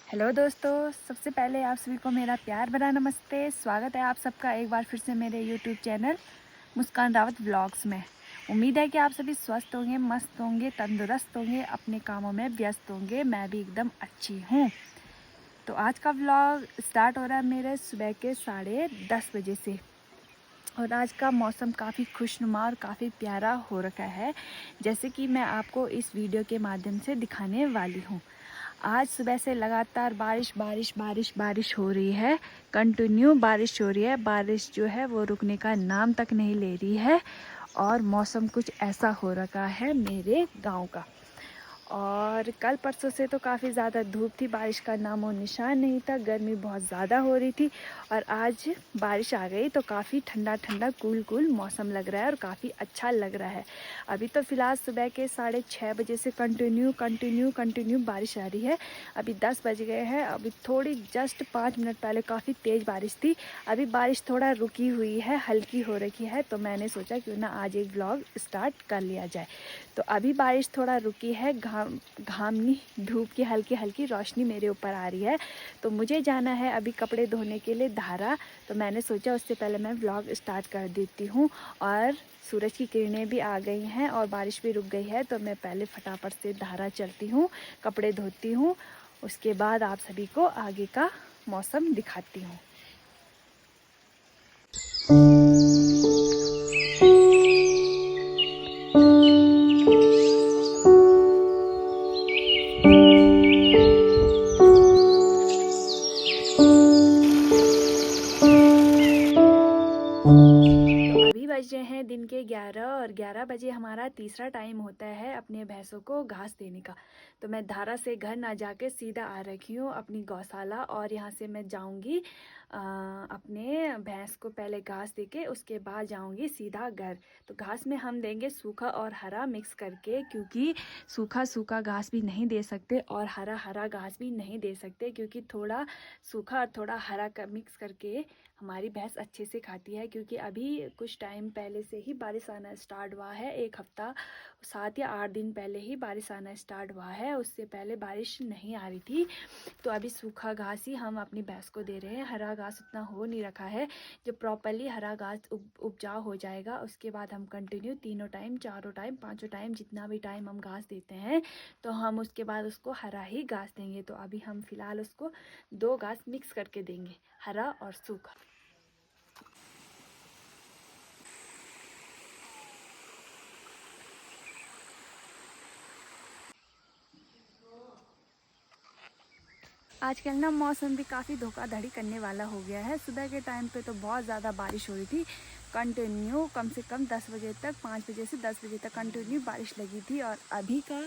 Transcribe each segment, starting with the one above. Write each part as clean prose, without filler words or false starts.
Hello दोस्तों, सबसे पहले आप सभी को मेरा प्यार भरा नमस्ते। स्वागत है आप सबका एक बार फिर से मेरे यूट्यूब चैनल मुस्कान रावत व्लॉग्स में। उम्मीद है कि आप सभी स्वस्थ होंगे, मस्त होंगे, तंदुरुस्त होंगे, अपने कामों में व्यस्त होंगे। मैं भी एकदम अच्छी हूँ। तो आज का व्लॉग स्टार्ट हो रहा है मेरे सुबह के 10:30 बजे से। और आज का मौसम काफ़ी खुशनुमा और काफ़ी प्यारा हो रखा है, जैसे कि मैं आपको इस वीडियो के माध्यम से दिखाने वाली हूँ। आज सुबह से लगातार बारिश बारिश बारिश बारिश हो रही है। कंटिन्यू बारिश हो रही है। बारिश जो है वो रुकने का नाम तक नहीं ले रही है। और मौसम कुछ ऐसा हो रखा है मेरे गांव का। और कल परसों से तो काफ़ी ज़्यादा धूप थी, बारिश का नामो निशान नहीं था, गर्मी बहुत ज़्यादा हो रही थी। और आज बारिश आ गई तो काफ़ी ठंडा ठंडा कूल कूल मौसम लग रहा है और काफ़ी अच्छा लग रहा है। अभी तो फ़िलहाल सुबह के 6:30 बजे से कंटिन्यू बारिश आ रही है। अभी 10 बज गए हैं। अभी थोड़ी जस्ट 5 मिनट पहले काफ़ी तेज़ बारिश थी। अभी बारिश थोड़ा रुकी हुई है, हल्की हो रखी है। तो मैंने सोचा क्यों ना आज एक व्लॉग स्टार्ट कर लिया जाए। तो अभी बारिश थोड़ा रुकी है, घामनी धूप की हल्की हल्की रोशनी मेरे ऊपर आ रही है। तो मुझे जाना है अभी कपड़े धोने के लिए धारा। तो मैंने सोचा उससे पहले मैं व्लॉग स्टार्ट कर देती हूँ। और सूरज की किरणें भी आ गई हैं और बारिश भी रुक गई है। तो मैं पहले फटाफट से धारा चलती हूँ, कपड़े धोती हूँ। उसके बाद आप सभी को आगे का मौसम दिखाती हूँ। अभी बज रहे हैं दिन के 11 और 11 बजे हमारा तीसरा टाइम होता है अपने भैंसों को घास देने का। तो मैं धारा से घर ना जाके सीधा आ रखी हूँ अपनी गौशाला। और यहाँ से मैं जाऊँगी अपने भैंस को पहले घास देके उसके बाद जाऊँगी सीधा घर। तो घास में हम देंगे सूखा और हरा मिक्स करके, क्योंकि सूखा सूखा घास भी नहीं दे सकते और हरा हरा घास भी नहीं दे सकते, क्योंकि थोड़ा सूखा और थोड़ा हरा का मिक्स करके हमारी भैंस अच्छे से खाती है। क्योंकि अभी कुछ टाइम पहले से ही बारिश आना स्टार्ट हुआ है, 1 हफ्ता 7 या 8 दिन पहले ही बारिश आना स्टार्ट हुआ है। उससे पहले बारिश नहीं आ रही थी। तो अभी सूखा घास ही हम अपनी भैंस को दे रहे हैं। हरा घास उतना हो नहीं रखा है। जब प्रॉपरली हरा घास उपजाऊ हो जाएगा उसके बाद हम कंटिन्यू 3 टाइम 4 टाइम 5 टाइम जितना भी टाइम हम घास देते हैं तो हम उसके बाद उसको हरा ही घास देंगे। तो अभी हम फिलहाल उसको 2 घास मिक्स करके देंगे, हरा और सूखा। आजकल ना मौसम भी काफ़ी धोखाधड़ी करने वाला हो गया है। सुबह के टाइम पे तो बहुत ज़्यादा बारिश हो रही थी, कंटिन्यू कम से कम 10 बजे तक, 5 बजे से 10 बजे तक कंटिन्यू बारिश लगी थी। और अभी का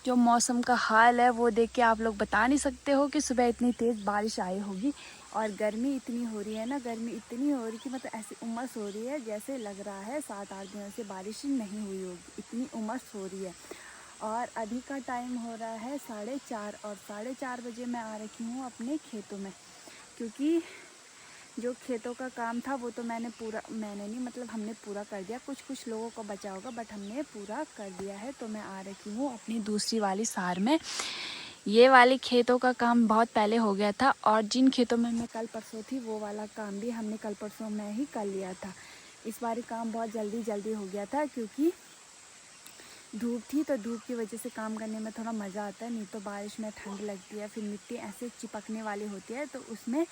जो मौसम का हाल है वो देख के आप लोग बता नहीं सकते हो कि सुबह इतनी तेज़ बारिश आई होगी। और गर्मी इतनी हो रही है ना, गर्मी इतनी हो रही कि मतलब ऐसी उमस हो रही है जैसे लग रहा है 7-8 दिनों से बारिश ही नहीं हुई होगी, इतनी उमस हो रही है। और अभी का टाइम हो रहा है 4:30 और 4:30 बजे मैं आ रखी हूँ अपने खेतों में। क्योंकि जो खेतों का काम था वो तो मैंने नहीं मतलब हमने पूरा कर दिया। कुछ कुछ लोगों को बचा होगा बट हमने पूरा कर दिया है। तो मैं आ रखी हूँ अपनी दूसरी वाली सार में। ये वाली खेतों का काम बहुत पहले हो गया था और जिन खेतों में मैं कल परसों थी वो वाला काम भी हमने कल परसों में ही कर लिया था। इस बार काम बहुत जल्दी जल्दी हो गया था, क्योंकि धूप थी तो धूप की वजह से काम करने में थोड़ा मज़ा आता है। नहीं तो बारिश में ठंड लगती है, फिर मिट्टी ऐसे चिपकने वाली होती है तो उसमें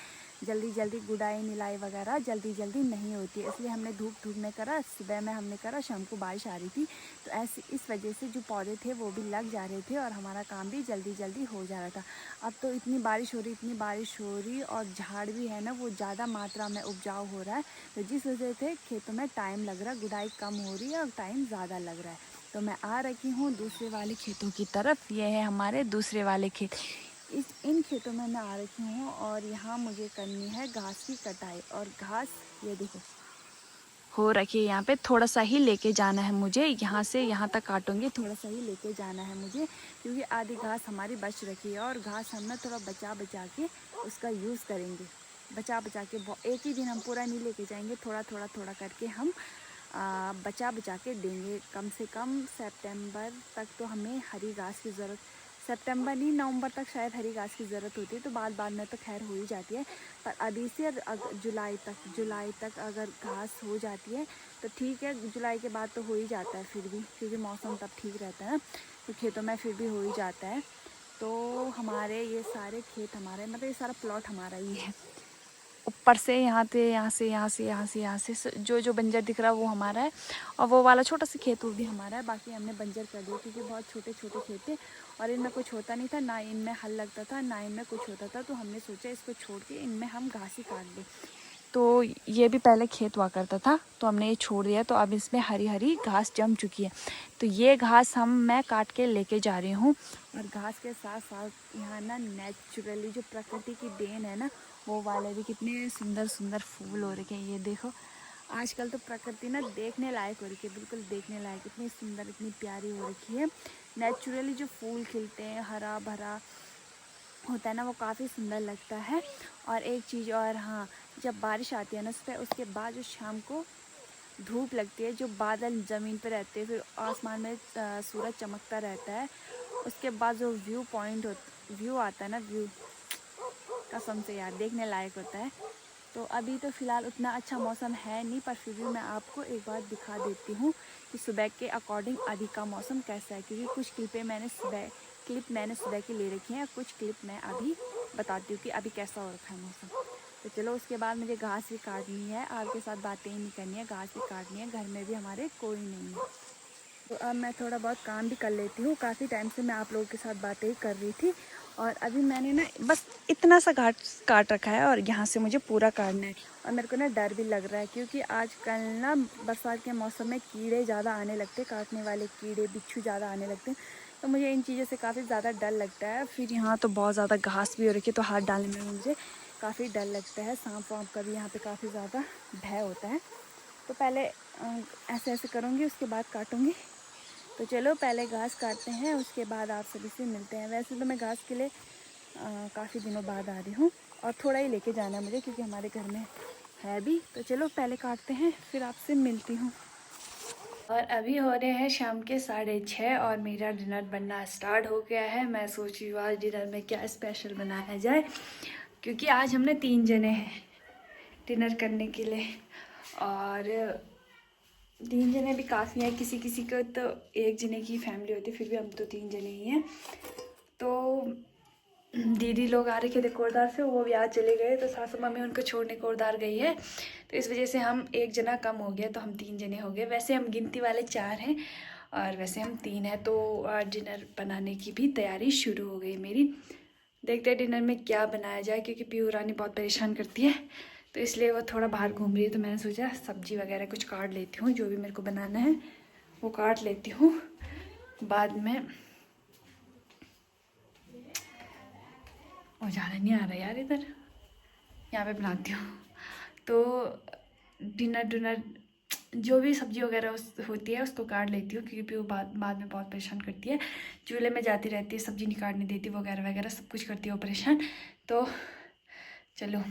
जल्दी जल्दी गुड़ाई निलाई वगैरह जल्दी जल्दी नहीं होती है। इसलिए हमने धूप में करा, सुबह में हमने करा, शाम को बारिश आ रही थी तो ऐसे इस वजह से जो पौधे थे वो भी लग जा रहे थे और हमारा काम भी जल्दी जल्दी हो जा रहा था। अब तो इतनी बारिश हो रही और झाड़ भी है ना वो ज़्यादा मात्रा में उपजाऊ हो रहा है। तो जिस वजह से खेतों में टाइम लग रहा है, गुड़ाई कम हो रही है और टाइम ज़्यादा लग रहा है। तो मैं आ रखी हूँ दूसरे वाले खेतों की तरफ। ये है हमारे दूसरे वाले खेत। इन खेतों में मैं आ रखी हूँ और यहाँ मुझे करनी है घास की कटाई। और घास ये देखो हो रखी है यहाँ पे। थोड़ा सा ही लेके जाना है मुझे, यहाँ से यहाँ तक काटूंगी, थोड़ा सा ही लेके जाना है मुझे, क्योंकि आधी घास हमारी बच रखी है। और घास हम ना थोड़ा बचा बचा के उसका यूज़ करेंगे। बचा बचा के एक ही दिन हम पूरा नहीं लेके जाएंगे, थोड़ा थोड़ा थोड़ा करके हम बचा बचा के देंगे। कम से कम सितंबर तक तो हमें हरी घास की ज़रूरत, सितंबर नहीं नवंबर तक शायद हरी घास की ज़रूरत होती है, तो बाद में तो खैर हो ही जाती है। पर अभी से जुलाई तक अगर घास हो जाती है तो ठीक है, जुलाई के बाद तो हो ही जाता है फिर भी, क्योंकि मौसम तब ठीक रहता है ना, तो खेतों में फिर भी हो ही जाता है। तो हमारे ये सारे खेत हमारे, मतलब ये सारा प्लॉट हमारा ही है। ऊपर से यहाँ से जो बंजर दिख रहा है वो हमारा है, और वो वाला छोटा सा खेत वो भी हमारा है। बाकी हमने बंजर कर दिया क्योंकि बहुत छोटे छोटे खेत थे और इनमें कुछ होता नहीं था, ना इनमें हल लगता था, ना इनमें कुछ होता था। तो हमने सोचा इसको छोड़ के इनमें हम घास ही काट दें। तो ये भी पहले खेत हुआ करता था, तो हमने ये छोड़ दिया, तो अब इसमें हरी हरी घास जम चुकी है। तो ये घास मैं काट के लेके जा रही हूँ। और घास के साथ साथ यहाँ ना नेचुरली जो प्रकृति की देन है ना, वो वाले भी कितने सुंदर सुंदर फूल हो रखे हैं। ये देखो, आजकल तो प्रकृति ना देखने लायक हो रखी है, बिल्कुल देखने लायक, इतनी सुंदर इतनी प्यारी हो रखी है। नेचुरली जो फूल खिलते हैं, हरा भरा होता है ना, वो काफ़ी सुंदर लगता है। और एक चीज़ और, हाँ, जब बारिश आती है ना उस पर, उसके बाद जो शाम को धूप लगती है, जो बादल ज़मीन पे रहते हैं, फिर आसमान में सूरज चमकता रहता है, उसके बाद जो व्यू आता है ना, व्यू कसम से यार देखने लायक होता है। तो अभी तो फ़िलहाल उतना अच्छा मौसम है नहीं, पर फिर भी मैं आपको एक बार दिखा देती हूँ कि सुबह के अकॉर्डिंग अभी का मौसम कैसा है, क्योंकि कुछ क्लिप मैंने सुबह की ले रखी हैं, कुछ क्लिप मैं अभी बताती हूँ कि अभी कैसा हो रखा है मौसम। तो चलो, उसके बाद मुझे घास भी काटनी है, आपके साथ बातें ही नहीं करनी है, घास भी काटनी है, घर में भी हमारे कोई नहीं है। तो अब मैं थोड़ा बहुत काम भी कर लेती हूँ। काफ़ी टाइम से मैं आप लोगों के साथ बातें ही कर रही थी, और अभी मैंने ना बस इतना सा काट रखा है, और यहाँ से मुझे पूरा काटना है। और मेरे को ना डर भी लग रहा है, क्योंकि आजकल ना बरसात के मौसम में कीड़े ज़्यादा आने लगते हैं, काटने वाले कीड़े बिच्छू ज़्यादा आने लगते हैं। तो मुझे इन चीज़ों से काफ़ी ज़्यादा डर लगता है। फिर यहाँ तो बहुत ज़्यादा घास भी हो रखी है, तो हाथ डालने में मुझे काफ़ी डर लगता है। सांप वाँप का भी यहाँ पर काफ़ी ज़्यादा भय होता है। तो पहले ऐसे ऐसे करूँगी, उसके बाद काटूँगी। तो चलो पहले घास काटते हैं, उसके बाद आप सभी से मिलते हैं। वैसे तो मैं घास के लिए काफ़ी दिनों बाद आ रही हूँ, और थोड़ा ही लेके जाना है मुझे, क्योंकि हमारे घर में है भी। तो चलो पहले काटते हैं, फिर आपसे मिलती हूँ। और अभी हो रहे हैं शाम के 6:30, और मेरा डिनर बनना स्टार्ट हो गया है। मैं सोच रही हूँ आज डिनर में क्या स्पेशल बनाया जाए, क्योंकि आज हमने 3 जने हैं डिनर करने के लिए, और 3 जने भी काफ़ी हैं। किसी किसी को तो 1 जने की फैमिली होती है, फिर भी हम तो 3 जने ही हैं। तो दीदी लोग आ रखे थे कोरदार से, वो भी आज चले गए, तो सासू मम्मी उनको छोड़ने कोरदार गई है। तो इस वजह से हम 1 जना कम हो गया, तो हम 3 जने हो गए। वैसे हम गिनती वाले 4 हैं, और वैसे हम 3 हैं। तो डिनर बनाने की भी तैयारी शुरू हो गई मेरी। देखते हैं डिनर में क्या बनाया जाए, क्योंकि पीहू रानी बहुत परेशान करती है, तो इसलिए वो थोड़ा बाहर घूम रही है। तो मैंने सोचा सब्जी वगैरह कुछ काट लेती हूँ, जो भी मेरे को बनाना है वो काट लेती हूँ, बाद में। और ज़्यादा नहीं आ रहा यार, इधर यहाँ पे बनाती हूँ। तो डिनर जो भी सब्जी वगैरह होती है उसको काट लेती हूँ, क्योंकि वो बाद में बहुत परेशान करती है। चूल्हे में जाती रहती है, सब्जी नहीं काटने देती, वगैरह वगैरह सब कुछ करती है वो परेशान। तो चलो